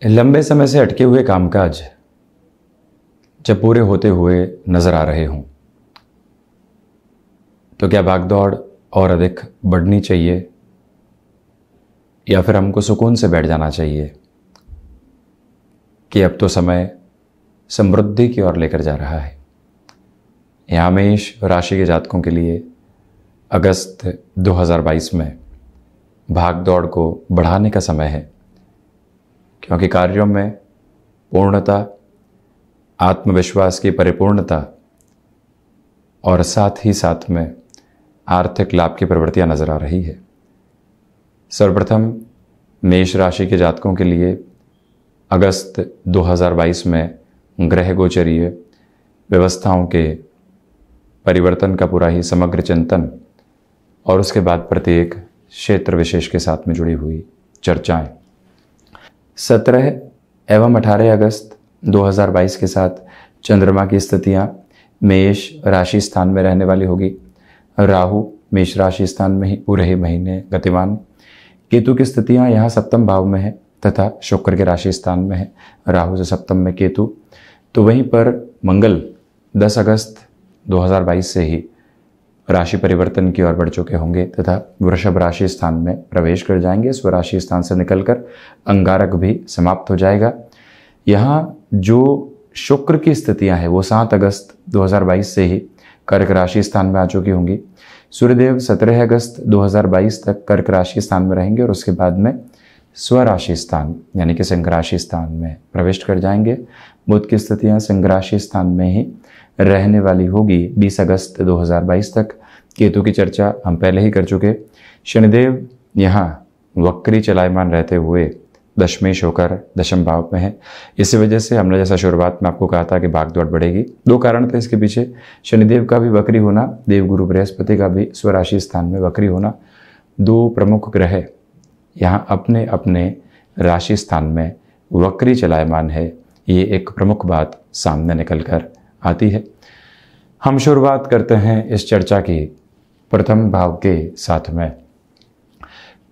लंबे समय से अटके हुए कामकाज जब पूरे होते हुए नजर आ रहे हों तो क्या भागदौड़ और अधिक बढ़नी चाहिए या फिर हमको सुकून से बैठ जाना चाहिए कि अब तो समय समृद्धि की ओर लेकर जा रहा है। यहाँ मेष राशि के जातकों के लिए अगस्त 2022 में भागदौड़ को बढ़ाने का समय है, क्योंकि कार्यों में पूर्णता, आत्मविश्वास की परिपूर्णता और साथ ही साथ में आर्थिक लाभ की प्रवृत्तियां नजर आ रही है। सर्वप्रथम मेष राशि के जातकों के लिए अगस्त 2022 में ग्रह गोचरीय व्यवस्थाओं के परिवर्तन का पूरा ही समग्र चिंतन और उसके बाद प्रत्येक क्षेत्र विशेष के साथ में जुड़ी हुई चर्चाएं 17 एवं 18 अगस्त 2022 के साथ चंद्रमा की स्थितियां मेष राशि स्थान में रहने वाली होगी। राहु मेष राशि स्थान में ही पूरे ही महीने गतिमान। केतु की स्थितियां यहाँ सप्तम भाव में है तथा शुक्र के राशि स्थान में है, राहु से सप्तम में केतु। तो वहीं पर मंगल 10 अगस्त 2022 से ही राशि परिवर्तन की ओर बढ़ चुके होंगे तथा वृषभ राशि स्थान में प्रवेश कर जाएंगे। स्वराशि स्थान से निकलकर अंगारक भी समाप्त हो जाएगा। यहाँ जो शुक्र की स्थितियां हैं वो 7 अगस्त 2022 से ही कर्क राशि स्थान में आ चुकी होंगी। सूर्यदेव 17 अगस्त 2022 तक कर्क राशि स्थान में रहेंगे और उसके बाद में स्वराशि स्थान यानी कि सिंह राशि स्थान में प्रवेश कर जाएंगे। बुध की स्थितियां सिंह राशि स्थान में ही रहने वाली होगी 20 अगस्त 2022 तक। केतु की चर्चा हम पहले ही कर चुके। शनिदेव यहाँ वक्री चलायमान रहते हुए दशमेश होकर दशम भाव में है। इसी वजह से हमने जैसा शुरुआत में आपको कहा था कि भागदौड़ बढ़ेगी। दो कारण थे इसके पीछे, शनिदेव का भी वक्री होना, देवगुरु बृहस्पति का भी स्वराशि स्थान में वक्री होना। दो प्रमुख ग्रह यहाँ अपने अपने राशि स्थान में वक्री चलायमान है, ये एक प्रमुख बात सामने निकल कर आती है। हम शुरुआत करते हैं इस चर्चा की प्रथम भाव के साथ में।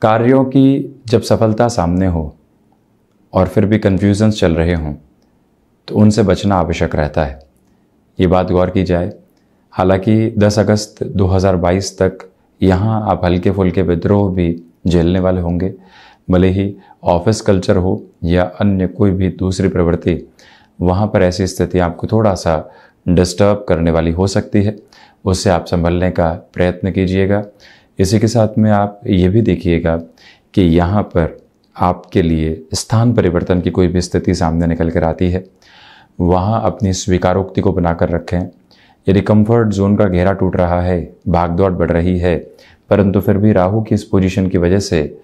कार्यों की जब सफलता सामने हो और फिर भी कन्फ्यूजन्स चल रहे हों तो उनसे बचना आवश्यक रहता है, ये बात गौर की जाए। हालांकि 10 अगस्त 2022 तक यहाँ आप हल्के फुल्के विद्रोह भी झेलने वाले होंगे, भले ही ऑफिस कल्चर हो या अन्य कोई भी दूसरी प्रवृत्ति, वहाँ पर ऐसी स्थिति आपको थोड़ा सा डिस्टर्ब करने वाली हो सकती है। उससे आप संभलने का प्रयत्न कीजिएगा। इसी के साथ में आप ये भी देखिएगा कि यहाँ पर आपके लिए स्थान परिवर्तन की कोई भी स्थिति सामने निकल कर आती है, वहाँ अपनी स्वीकारोक्ति को बनाकर रखें। यदि कंफर्ट जोन का घेरा टूट रहा है, भागदौड़ बढ़ रही है, परंतु फिर भी राहु की इस पोजीशन की वजह से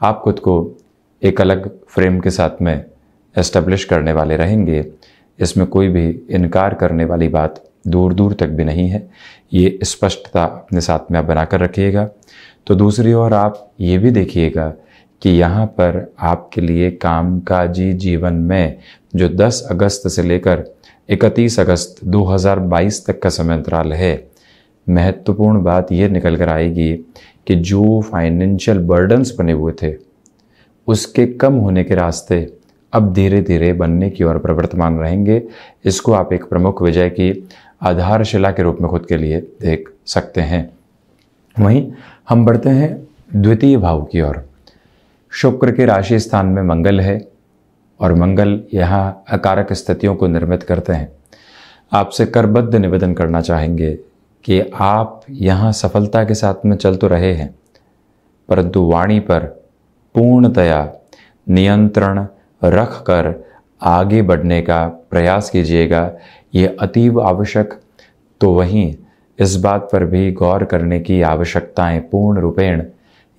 आप खुद को एक अलग फ्रेम के साथ में एस्टेब्लिश करने वाले रहेंगे। इसमें कोई भी इनकार करने वाली बात दूर दूर तक भी नहीं है, ये स्पष्टता अपने साथ में आप बनाकर रखिएगा। तो दूसरी ओर आप ये भी देखिएगा कि यहाँ पर आपके लिए कामकाजी जीवन में जो 10 अगस्त से लेकर 31 अगस्त 2022 तक का समय अंतराल है, महत्वपूर्ण बात ये निकल कर आएगी कि जो फाइनेंशियल बर्डन्स बने हुए थे उसके कम होने के रास्ते अब धीरे धीरे बनने की ओर प्रवर्तमान रहेंगे। इसको आप एक प्रमुख विजय की आधारशिला के रूप में खुद के लिए देख सकते हैं। वहीं हम बढ़ते हैं द्वितीय भाव की ओर। शुक्र के राशि स्थान में मंगल है और मंगल यहाँ अकारक स्थितियों को निर्मित करते हैं। आपसे करबद्ध निवेदन करना चाहेंगे कि आप यहाँ सफलता के साथ में चल तो रहे हैं, परंतु वाणी पर पूर्णतया नियंत्रण रख कर आगे बढ़ने का प्रयास कीजिएगा, ये अतीव आवश्यक। तो वहीं इस बात पर भी गौर करने की आवश्यकताएं पूर्ण रूपेण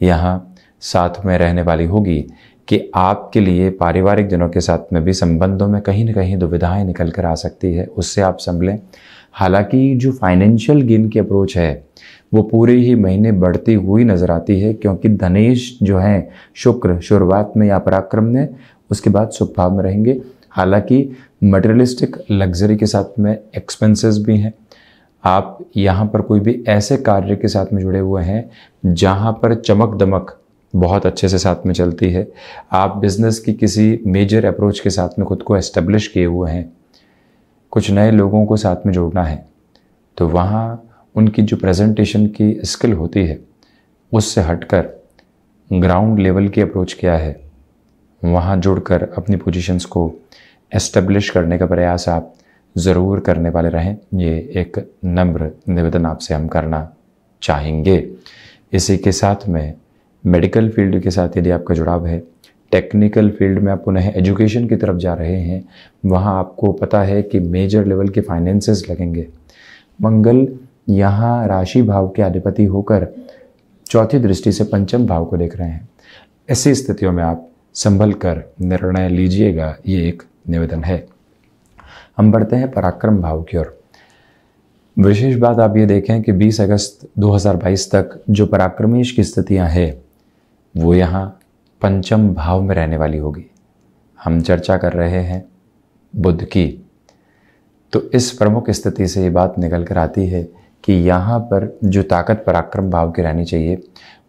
यहाँ साथ में रहने वाली होगी कि आपके लिए पारिवारिक जनों के साथ में भी संबंधों में कहीं न कहीं दुविधाएं निकल कर आ सकती है, उससे आप संभलें। हालांकि जो फाइनेंशियल गेन की अप्रोच है वो पूरे ही महीने बढ़ती हुई नजर आती है, क्योंकि धनेश जो है शुक्र शुरुआत में या पराक्रम में, उसके बाद सुख भाव में रहेंगे। हालांकि मटेरियलिस्टिक लग्जरी के साथ में एक्सपेंसेस भी हैं। आप यहाँ पर कोई भी ऐसे कार्य के साथ में जुड़े हुए हैं जहाँ पर चमक दमक बहुत अच्छे से साथ में चलती है। आप बिजनेस की किसी मेजर अप्रोच के साथ में खुद को एस्टेब्लिश किए हुए हैं, कुछ नए लोगों को साथ में जोड़ना है, तो वहाँ उनकी जो प्रेजेंटेशन की स्किल होती है उससे हटकर ग्राउंड लेवल की अप्रोच क्या है, वहाँ जुड़कर अपनी पोजीशंस को एस्टेब्लिश करने का प्रयास आप ज़रूर करने वाले रहें। ये एक नम्र निवेदन आपसे हम करना चाहेंगे। इसी के साथ में मेडिकल फील्ड के साथ यदि आपका जुड़ाव है, टेक्निकल फील्ड में आप पुनः एजुकेशन की तरफ जा रहे हैं, वहाँ आपको पता है कि मेजर लेवल के फाइनेंसेस लगेंगे। मंगल यहाँ राशि भाव के अधिपति होकर चौथी दृष्टि से पंचम भाव को देख रहे हैं। ऐसी स्थितियों में आप संभल कर निर्णय लीजिएगा, ये एक निवेदन है। हम बढ़ते हैं पराक्रम भाव की ओर। विशेष बात आप ये देखें कि 20 अगस्त 2022 तक जो पराक्रमेश की स्थितियां हैं वो यहाँ पंचम भाव में रहने वाली होगी। हम चर्चा कर रहे हैं बुध की, तो इस प्रमुख स्थिति से ये बात निकल कर आती है कि यहाँ पर जो ताकत पराक्रम भाव की रहनी चाहिए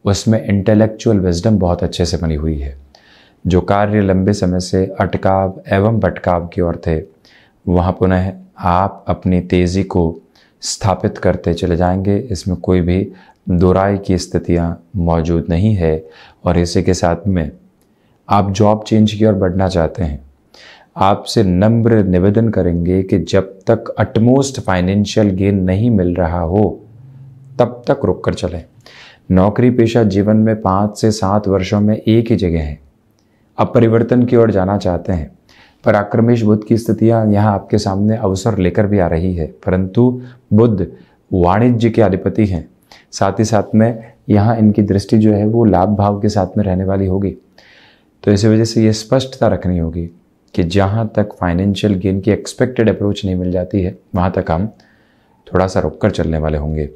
उसमें इंटेलेक्चुअल विजडम बहुत अच्छे से बनी हुई है। जो कार्य लंबे समय से अटकाव एवं भटकाव की ओर थे, वहाँ पुनः आप अपनी तेज़ी को स्थापित करते चले जाएंगे। इसमें कोई भी दोराई की स्थितियाँ मौजूद नहीं है। और इसी के साथ में आप जॉब चेंज की ओर बढ़ना चाहते हैं, आपसे नम्र निवेदन करेंगे कि जब तक अटमोस्ट फाइनेंशियल गेन नहीं मिल रहा हो तब तक रुक कर चलें। नौकरी पेशा जीवन में 5 से 7 वर्षों में एक ही जगह है। अब परिवर्तन की ओर जाना चाहते हैं। पराक्रमेश बुध की स्थितियां यहाँ आपके सामने अवसर लेकर भी आ रही है, परंतु बुध वाणिज्य के अधिपति हैं। साथ ही साथ में यहाँ इनकी दृष्टि जो है वो लाभ भाव के साथ में रहने वाली होगी। तो इसी वजह से ये स्पष्टता रखनी होगी कि जहाँ तक फाइनेंशियल गेन की एक्सपेक्टेड अप्रोच नहीं मिल जाती है वहाँ तक हम थोड़ा सा रुक कर चलने वाले होंगे।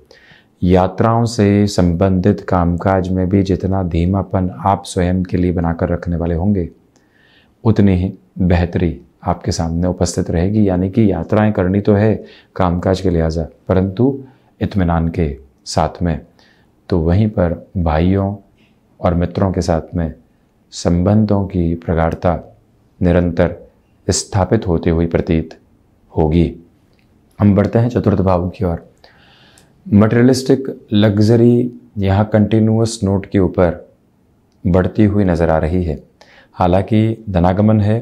यात्राओं से संबंधित कामकाज में भी जितना धीमापन आप स्वयं के लिए बनाकर रखने वाले होंगे उतनी ही बेहतरी आपके सामने उपस्थित रहेगी। यानी कि यात्राएं करनी तो है कामकाज के लिहाजा, परंतु इत्मीनान के साथ में। तो वहीं पर भाइयों और मित्रों के साथ में संबंधों की प्रगाढ़ता निरंतर स्थापित होती हुई प्रतीत होगी। हम बढ़ते हैं चतुर्थ भाव की ओर। मटेरियलिस्टिक लग्जरी यहाँ कंटिन्यूअस नोट के ऊपर बढ़ती हुई नज़र आ रही है। हालांकि धनागमन है,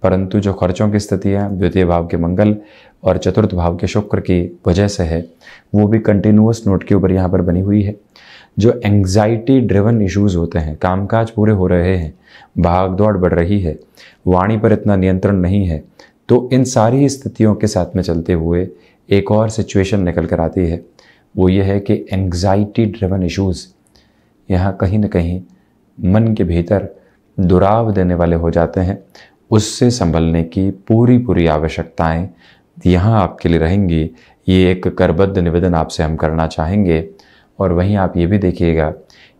परंतु जो खर्चों की स्थितियाँ द्वितीय भाव के मंगल और चतुर्थ भाव के शुक्र की वजह से है, वो भी कंटिन्यूअस नोट के ऊपर यहाँ पर बनी हुई है। जो एंग्जाइटी ड्रिवन इश्यूज होते हैं, कामकाज पूरे हो रहे हैं, भाग दौड़ बढ़ रही है, वाणी पर इतना नियंत्रण नहीं है, तो इन सारी स्थितियों के साथ में चलते हुए एक और सिचुएशन निकल कर आती है। वो ये है कि एंग्जाइटी ड्रिवन इश्यूज यहाँ कहीं ना कहीं मन के भीतर दुराव देने वाले हो जाते हैं। उससे संभलने की पूरी आवश्यकताएं यहाँ आपके लिए रहेंगी। ये एक करबद्ध निवेदन आपसे हम करना चाहेंगे। और वहीं आप ये भी देखिएगा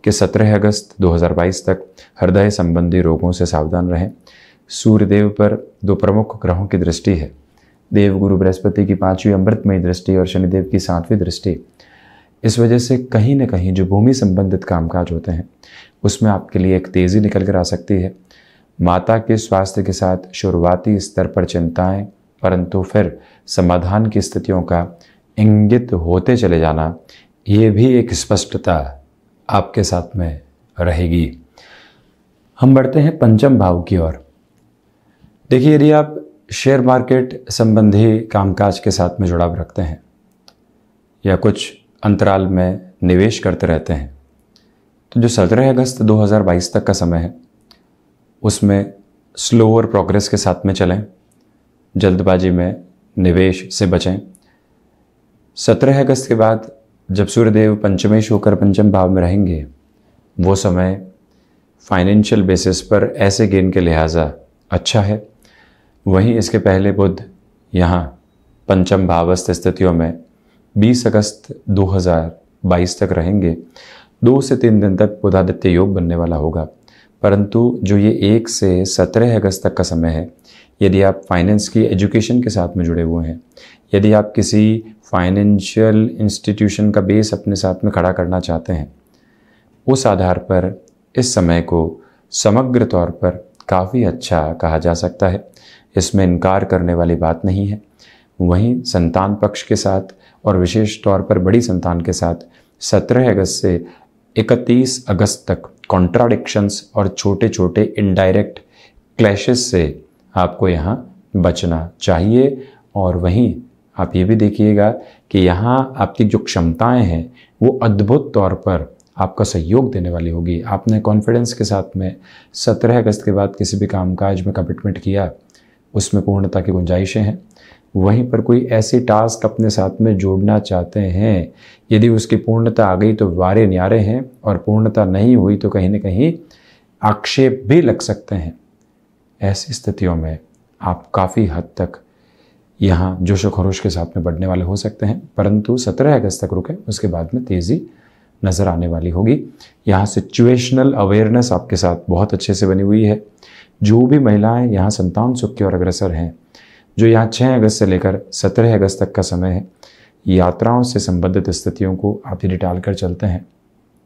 कि 17 अगस्त 2022 तक हृदय संबंधी रोगों से सावधान रहें। सूर्यदेव पर 2 प्रमुख ग्रहों की दृष्टि है, देवगुरु बृहस्पति की 5वीं अमृतमयी दृष्टि और शनिदेव की 7वीं दृष्टि। इस वजह से कहीं ना कहीं जो भूमि संबंधित कामकाज होते हैं उसमें आपके लिए एक तेज़ी निकल कर आ सकती है। माता के स्वास्थ्य के साथ शुरुआती स्तर पर चिंताएं, परंतु फिर समाधान की स्थितियों का इंगित होते चले जाना, ये भी एक स्पष्टता आपके साथ में रहेगी। हम बढ़ते हैं पंचम भाव की ओर। देखिए, यदि आप शेयर मार्केट संबंधी कामकाज के साथ में जुड़ाव रखते हैं या कुछ अंतराल में निवेश करते रहते हैं, तो जो 17 अगस्त 2022 तक का समय है उसमें स्लोअर प्रोग्रेस के साथ में चलें, जल्दबाजी में निवेश से बचें। 17 अगस्त के बाद जब सूर्यदेव पंचमेश होकर पंचम भाव में रहेंगे, वो समय फाइनेंशियल बेसिस पर ऐसे गेन के लिहाजा अच्छा है। वहीं इसके पहले बुध यहाँ पंचम भावस्थ स्थितियों में 20 अगस्त 2022 तक रहेंगे। 2 से 3 दिन तक बुधादित्य योग बनने वाला होगा, परंतु जो ये 1 से 17 अगस्त तक का समय है, यदि आप फाइनेंस की एजुकेशन के साथ में जुड़े हुए हैं, यदि आप किसी फाइनेंशियल इंस्टीट्यूशन का बेस अपने साथ में खड़ा करना चाहते हैं, उस आधार पर इस समय को समग्र तौर पर काफ़ी अच्छा कहा जा सकता है, इसमें इनकार करने वाली बात नहीं है। वहीं संतान पक्ष के साथ और विशेष तौर पर बड़ी संतान के साथ 17 अगस्त से 31 अगस्त तक कॉन्ट्राडिक्शंस और छोटे छोटे इनडायरेक्ट क्लैशेस से आपको यहाँ बचना चाहिए। और वहीं आप ये भी देखिएगा कि यहाँ आपकी जो क्षमताएं हैं वो अद्भुत तौर पर आपका सहयोग देने वाली होगी। आपने कॉन्फिडेंस के साथ में 17 अगस्त के बाद किसी भी कामकाज में कमिटमेंट किया, उसमें पूर्णता की गुंजाइशें हैं। वहीं पर कोई ऐसी टास्क अपने साथ में जोड़ना चाहते हैं, यदि उसकी पूर्णता आ गई तो वारे न्यारे हैं, और पूर्णता नहीं हुई तो कहीं ना कहीं आक्षेप भी लग सकते हैं। ऐसी स्थितियों में आप काफ़ी हद तक यहाँ जोश व खरोश के साथ में बढ़ने वाले हो सकते हैं, परंतु 17 अगस्त तक रुके, उसके बाद में तेज़ी नज़र आने वाली होगी। यहाँ सिचुएशनल अवेयरनेस आपके साथ बहुत अच्छे से बनी हुई है। जो भी महिलाएं यहाँ संतान सुख की ओर अग्रसर हैं, जो यहाँ 6 अगस्त से लेकर 17 अगस्त तक का समय है, यात्राओं से संबंधित स्थितियों को आप यदि टालकर चलते हैं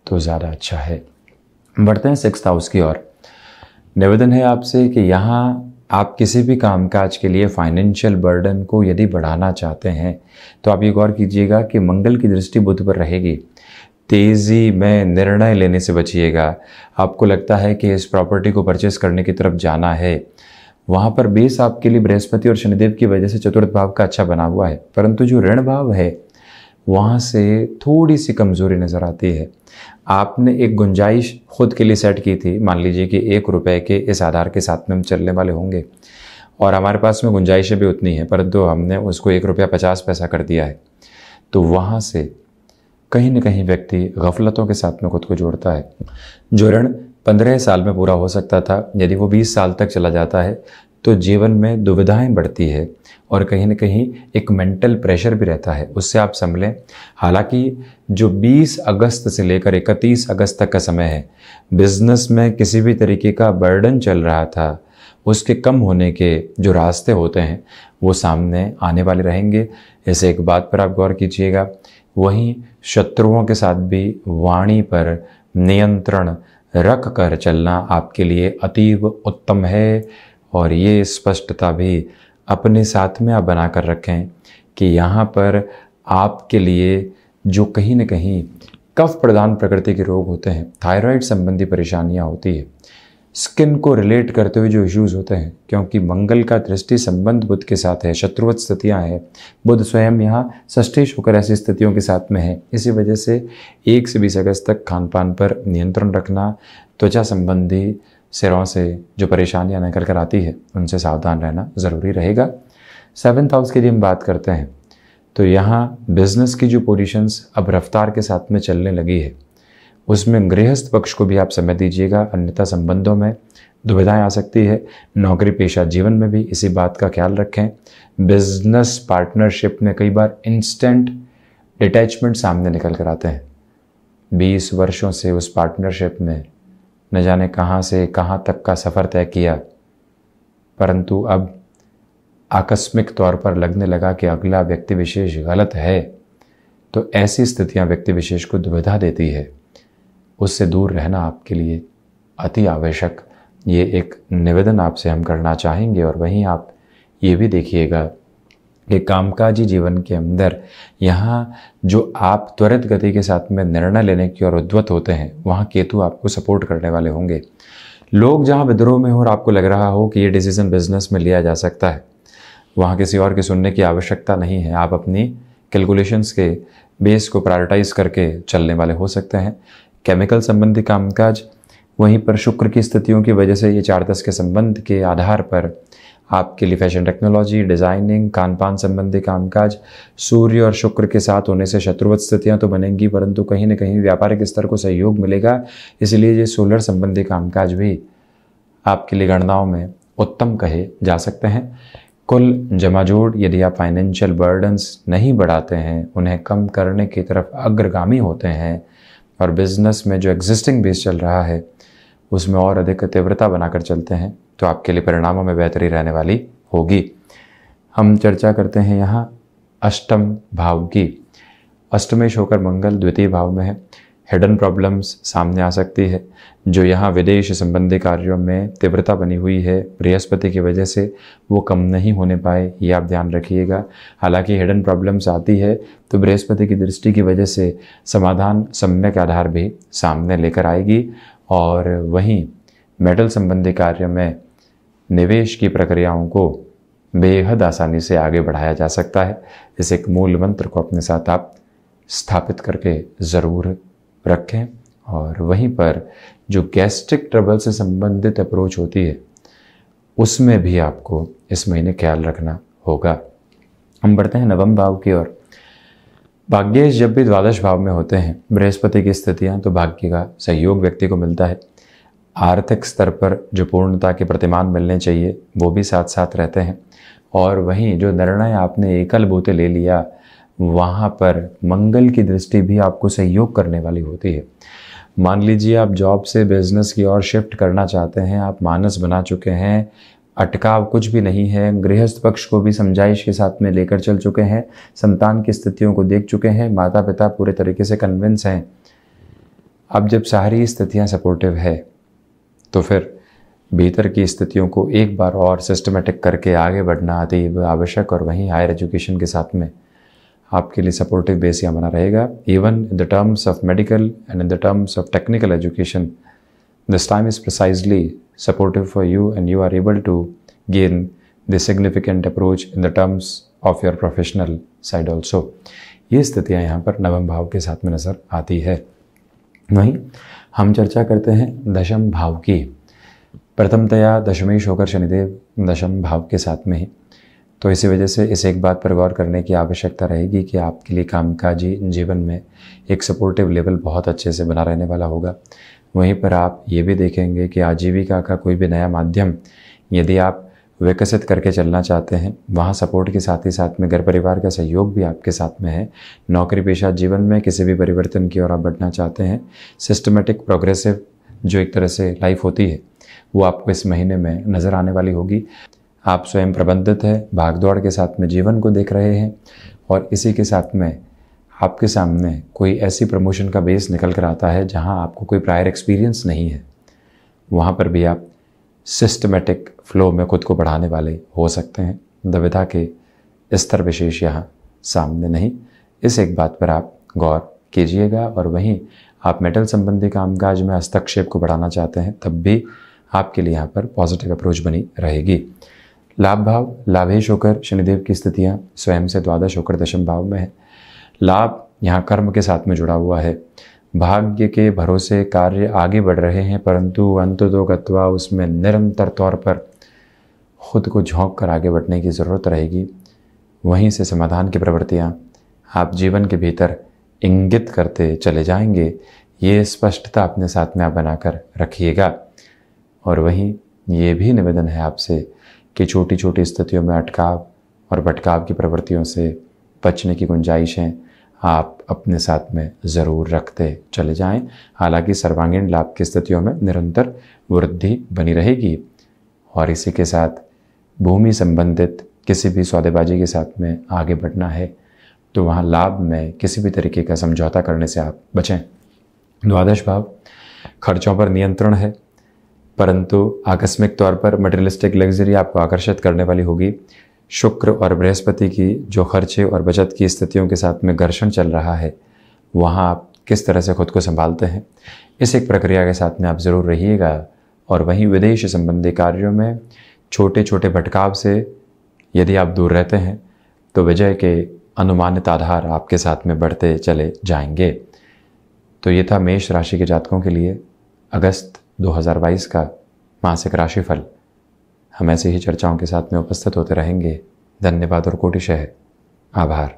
तो ज़्यादा अच्छा है। बढ़ते हैं 6th हाउस की ओर। निवेदन है आपसे कि यहाँ आप किसी भी कामकाज के लिए फाइनेंशियल बर्डन को यदि बढ़ाना चाहते हैं तो आप ये गौर कीजिएगा कि मंगल की दृष्टि बुध पर रहेगी। तेज़ी में निर्णय लेने से बचिएगा। आपको लगता है कि इस प्रॉपर्टी को परचेस करने की तरफ जाना है, वहाँ पर बेस आपके लिए बृहस्पति और शनिदेव की वजह से चतुर्थ भाव का अच्छा बना हुआ है, परंतु जो ऋण भाव है वहाँ से थोड़ी सी कमज़ोरी नज़र आती है। आपने एक गुंजाइश खुद के लिए सेट की थी, मान लीजिए कि 1 रुपये के इस आधार के साथ में हम चलने वाले होंगे और हमारे पास में गुंजाइशें भी उतनी हैं, परंतु हमने उसको 1 रुपया 50 पैसा कर दिया है। तो वहाँ से कहीं न कहीं व्यक्ति गफलतों के साथ में खुद को जोड़ता है। जो ऋण 15 साल में पूरा हो सकता था, यदि वो 20 साल तक चला जाता है तो जीवन में दुविधाएं बढ़ती है और कहीं न कहीं एक मेंटल प्रेशर भी रहता है, उससे आप संभलें। हालांकि जो 20 अगस्त से लेकर 31 अगस्त तक का समय है, बिजनेस में किसी भी तरीके का बर्डन चल रहा था, उसके कम होने के जो रास्ते होते हैं वो सामने आने वाले रहेंगे। ऐसे एक बात पर आप गौर कीजिएगा। वहीं शत्रुओं के साथ भी वाणी पर नियंत्रण रख कर चलना आपके लिए अतीव उत्तम है। और ये स्पष्टता भी अपने साथ में आप बना कर रखें कि यहाँ पर आपके लिए जो कहीं न कहीं कफ प्रदान प्रकृति के रोग होते हैं, थायराइड संबंधी परेशानियाँ होती है, स्किन को रिलेट करते हुए जो इश्यूज़ होते हैं, क्योंकि मंगल का दृष्टि संबंध बुध के साथ है, शत्रुवत स्थितियाँ हैं, बुध स्वयं यहाँ षष्ठेश होकर ऐसी स्थितियों के साथ में है। इसी वजह से 1 से 20 अगस्त तक खान पान पर नियंत्रण रखना, त्वचा संबंधी सिरों से जो परेशानियाँ निकल कर आती है उनसे सावधान रहना ज़रूरी रहेगा। 7th हाउस की यदि हम बात करते हैं तो यहाँ बिजनेस की जो पोजीशंस अब रफ्तार के साथ में चलने लगी है, उसमें गृहस्थ पक्ष को भी आप समय दीजिएगा, अन्यथा संबंधों में दुविधाएं आ सकती है। नौकरी पेशा जीवन में भी इसी बात का ख्याल रखें। बिजनेस पार्टनरशिप में कई बार इंस्टेंट डिटैचमेंट सामने निकल कर आते हैं। 20 वर्षों से उस पार्टनरशिप में न जाने कहाँ से कहाँ तक का सफ़र तय किया, परंतु अब आकस्मिक तौर पर लगने लगा कि अगला व्यक्ति विशेष गलत है, तो ऐसी स्थितियाँ व्यक्ति विशेष को दुविधा देती है। उससे दूर रहना आपके लिए अति आवश्यक, ये एक निवेदन आपसे हम करना चाहेंगे। और वहीं आप ये भी देखिएगा कि कामकाजी जीवन के अंदर यहाँ जो आप त्वरित गति के साथ में निर्णय लेने की ओर उद्यत होते हैं, वहाँ केतु आपको सपोर्ट करने वाले होंगे। लोग जहाँ विद्रोह में हो और आपको लग रहा हो कि ये डिसीजन बिजनेस में लिया जा सकता है, वहाँ किसी और के सुनने की आवश्यकता नहीं है। आप अपनी कैलकुलेशंस के बेस को प्रायोरिटाइज करके चलने वाले हो सकते हैं। केमिकल संबंधी कामकाज, वहीं पर शुक्र की स्थितियों की वजह से ये 4-10 के संबंध के आधार पर आपके लिए फैशन टेक्नोलॉजी, डिज़ाइनिंग, खान पान संबंधी कामकाज, सूर्य और शुक्र के साथ होने से शत्रुवत स्थितियाँ तो बनेंगी, परंतु कहीं न कहीं व्यापारिक स्तर को सहयोग मिलेगा। इसलिए ये सोलर संबंधी कामकाज भी आपके लिए गणनाओं में उत्तम कहे जा सकते हैं। कुल जमाजोड़, यदि आप फाइनेंशियल बर्डन्स नहीं बढ़ाते हैं, उन्हें कम करने की तरफ अग्रगामी होते हैं और बिजनेस में जो एग्जिस्टिंग बेस चल रहा है उसमें और अधिक तीव्रता बनाकर चलते हैं, तो आपके लिए परिणामों में बेहतरी रहने वाली होगी। हम चर्चा करते हैं यहाँ अष्टम भाव की। अष्टमेश होकर मंगल द्वितीय भाव में है। हिडन प्रॉब्लम्स सामने आ सकती है। जो यहाँ विदेश संबंधी कार्यों में तीव्रता बनी हुई है बृहस्पति की वजह से, वो कम नहीं होने पाए, ये आप ध्यान रखिएगा। हालांकि हिडन प्रॉब्लम्स आती है तो बृहस्पति की दृष्टि की वजह से समाधान सम्यक आधार भी सामने लेकर आएगी। और वहीं मेटल संबंधी कार्य में निवेश की प्रक्रियाओं को बेहद आसानी से आगे बढ़ाया जा सकता है। इस एक मूल मंत्र को अपने साथ आप स्थापित करके ज़रूर रखें। और वहीं पर जो गैस्ट्रिक ट्रबल से संबंधित अप्रोच होती है उसमें भी आपको इस महीने ख्याल रखना होगा। हम बढ़ते हैं नवम भाव की ओर। भाग्येश जब भी द्वादश भाव में होते हैं बृहस्पति की स्थितियां, तो भाग्य का सहयोग व्यक्ति को मिलता है। आर्थिक स्तर पर जो पूर्णता के प्रतिमान मिलने चाहिए वो भी साथ साथ रहते हैं। और वहीं जो निर्णय आपने एकल बूते ले लिया वहाँ पर मंगल की दृष्टि भी आपको सहयोग करने वाली होती है। मान लीजिए आप जॉब से बिजनेस की ओर शिफ्ट करना चाहते हैं, आप मानस बना चुके हैं, अटकाव कुछ भी नहीं है, गृहस्थ पक्ष को भी समझाइश के साथ में लेकर चल चुके हैं, संतान की स्थितियों को देख चुके हैं, माता पिता पूरे तरीके से कन्विंस हैं। अब जब सारी स्थितियाँ सपोर्टिव है तो फिर भीतर की स्थितियों को एक बार और सिस्टमेटिक करके आगे बढ़ना अति आवश्यक। और वहीं हायर एजुकेशन के साथ में आपके लिए सपोर्टिव बेस यहाँ बना रहेगा। Even in the terms of medical and in the terms of technical education, this time is precisely supportive for you and you are able to gain the significant approach in the terms of your professional side also। ये स्थितियाँ यहाँ पर नवम भाव के साथ में नज़र आती है। वहीं हम चर्चा करते हैं दशम भाव की। प्रथमतया दशमेश होकर शनिदेव दशम भाव के साथ में ही, तो इसी वजह से इस एक बात पर गौर करने की आवश्यकता रहेगी कि आपके लिए कामकाजी जीवन में एक सपोर्टिव लेवल बहुत अच्छे से बना रहने वाला होगा। वहीं पर आप ये भी देखेंगे कि आजीविका का कोई भी नया माध्यम यदि आप विकसित करके चलना चाहते हैं, वहाँ सपोर्ट के साथ ही साथ में घर परिवार का सहयोग भी आपके साथ में है। नौकरी पेशा जीवन में किसी भी परिवर्तन की ओर आप बढ़ना चाहते हैं, सिस्टमेटिक प्रोग्रेसिव जो एक तरह से लाइफ होती है वो आपको इस महीने में नज़र आने वाली होगी। आप स्वयं प्रबंधित है, भागदौड़ के साथ में जीवन को देख रहे हैं और इसी के साथ में आपके सामने कोई ऐसी प्रमोशन का बेस निकल कर आता है जहां आपको कोई प्रायर एक्सपीरियंस नहीं है, वहां पर भी आप सिस्टमेटिक फ्लो में खुद को बढ़ाने वाले हो सकते हैं। दुविधा के स्तर विशेष यहाँ सामने नहीं, इस एक बात पर आप गौर कीजिएगा। और वहीं आप मेटल संबंधी कामकाज में हस्तक्षेप को बढ़ाना चाहते हैं तब भी आपके लिए यहाँ पर पॉजिटिव अप्रोच बनी रहेगी। लाभ भाव लाभेश होकर शनिदेव की स्थितियाँ स्वयं से द्वादश होकर दशम भाव में है। लाभ यहाँ कर्म के साथ में जुड़ा हुआ है। भाग्य के भरोसे कार्य आगे बढ़ रहे हैं परंतु अंततो गत्वा उसमें निरंतर तौर पर खुद को झोंक कर आगे बढ़ने की ज़रूरत रहेगी। वहीं से समाधान की प्रवृत्तियाँ आप जीवन के भीतर इंगित करते चले जाएंगे, ये स्पष्टता अपने साथ में आप बनाकर रखिएगा। और वहीं ये भी निवेदन है आपसे कि छोटी छोटी स्थितियों में अटकाव और भटकाव की प्रवृत्तियों से बचने की गुंजाइशें आप अपने साथ में ज़रूर रखते चले जाएं। हालांकि सर्वांगीण लाभ की स्थितियों में निरंतर वृद्धि बनी रहेगी। और इसी के साथ भूमि संबंधित किसी भी सौदेबाजी के साथ में आगे बढ़ना है तो वहाँ लाभ में किसी भी तरीके का समझौता करने से आप बचें। द्वादश भाव खर्चों पर नियंत्रण है परंतु आकस्मिक तौर पर मटेरियलिस्टिक लग्जरी आपको आकर्षित करने वाली होगी। शुक्र और बृहस्पति की जो खर्चे और बचत की स्थितियों के साथ में घर्षण चल रहा है, वहाँ आप किस तरह से खुद को संभालते हैं, इस एक प्रक्रिया के साथ में आप ज़रूर रहिएगा। और वहीं विदेश संबंधी कार्यों में छोटे छोटे भटकाव से यदि आप दूर रहते हैं तो विजय के अनुमानित आधार आपके साथ में बढ़ते चले जाएंगे। तो ये था मेष राशि के जातकों के लिए अगस्त 2022 का मासिक राशिफल। हम ऐसे ही चर्चाओं के साथ में उपस्थित होते रहेंगे। धन्यवाद और कोटिशः आभार।